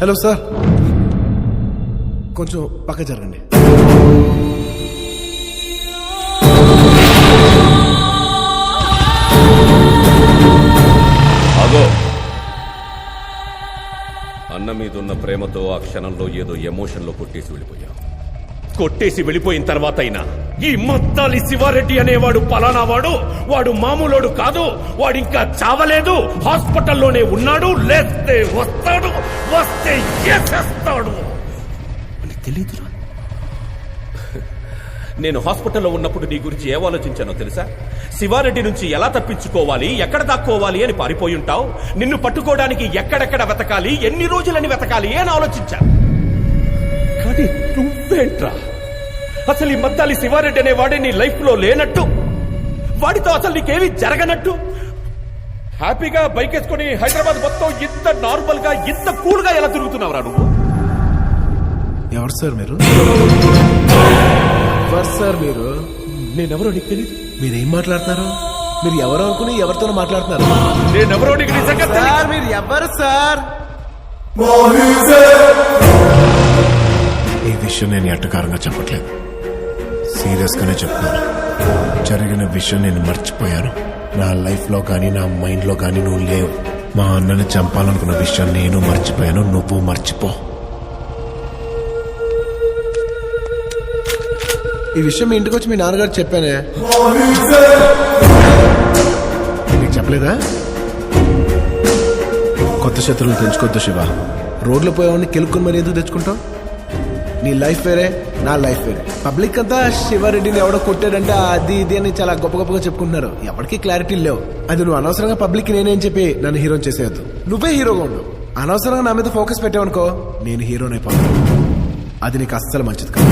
Hello sir, కొంచెం పక్క జరగండి. అగో, అన్న మీదున్న ప్రేమతో ఆ క్షణంలో ఏదో ఎమోషన్లో కొట్టేసి వెళ్ళిపోయిన తర్వాత అయినా ఈ మద్దాలి శివారెడ్డి అనేవాడు పలానా వాడు మామూలోడు కాదు, వాడింకా చావలేదు, హాస్పిటల్లోనే ఉన్నాడు, లేస్తే వస్తాడు, వస్తే చేసేస్తాడు అని తెలీదురా. నేను హాస్పిటల్లో ఉన్నప్పుడు నీ గురించి ఏం ఆలోచించానో తెలుసా? శివారెడ్డి నుంచి ఎలా తప్పించుకోవాలి, ఎక్కడ దాక్కోవాలి అని పారిపోయి ఉంటావు. నిన్ను పట్టుకోవడానికి ఎక్కడెక్కడ వెతకాలి, ఎన్ని రోజులని వెతకాలి అని ఆలోచించా. కానీ నువ్వేంట్రా, అసలు ఈ మద్దాలి శివారెడ్డి అనే వాడే నీ లైఫ్ లో లేనట్టు, వాడితో అసలు నీకేమీ జరగనట్టు హ్యాపీగా బైక్ వేసుకుని హైదరాబాద్ మొత్తం ఇంత నార్మల్ గా ఇంత కూల్ గా ఎలా తిరుగుతున్నావురా నువ్వు? ఎవరు సార్ మీరు? ఎవరు సార్ మీరు? నేనెవరో నీకు తెలీదు. మీరేం మాట్లాడుతున్నారు? మీరు ఎవరు అనుకుని ఎవరితోనో మాట్లాడుతున్నారు? నేనెవరో నీకు నిజంగా సార్ మీరు ఎవరు సార్? ఈ విషయం నేను ఎట్టకారంగా చెప్పట్లేదు, సీరియస్ గానే చెప్తున్నాను. జరిగిన విషయం నేను మర్చిపోయాను. నా లైఫ్ లో కానీ నా మైండ్ లో కానీ నువ్వు లేవు. మా అన్నని చంపాలనుకున్న విషయం నేను మర్చిపోయాను, నువ్వు మర్చిపో. ఈ విషయం మీ ఇంటికి వచ్చి మీ నాన్నగారు చెప్పానే, నీకు చెప్పలేదా? కొత్త శత్రువులు తెంచుకోవద్దు శివ. రోడ్లో పోయేవాడిని కెలుక్కుని మరి ఎందుకు తెచ్చుకుంటావు? నీ లైఫ్ వేరే, నా లైఫ్ వేరే. పబ్లిక్ అంతా శివారెడ్డిని ఎవడో కొట్టాడంటే అది ఇది అని చాలా గొప్ప గొప్పగా చెప్పుకుంటున్నారు. ఎవరికి క్లారిటీ లేవు. అది నువ్వు అనవసరంగా పబ్లిక్ నేనేం చెప్పి నన్ను హీరోని చేసేయద్దు. నువ్వే హీరోగా ఉండు. అనవసరంగా నా మీద ఫోకస్ పెట్టావనుకో, నేను హీరోనైపోతాను. అది నీకు అస్సలు మంచిది కాదు.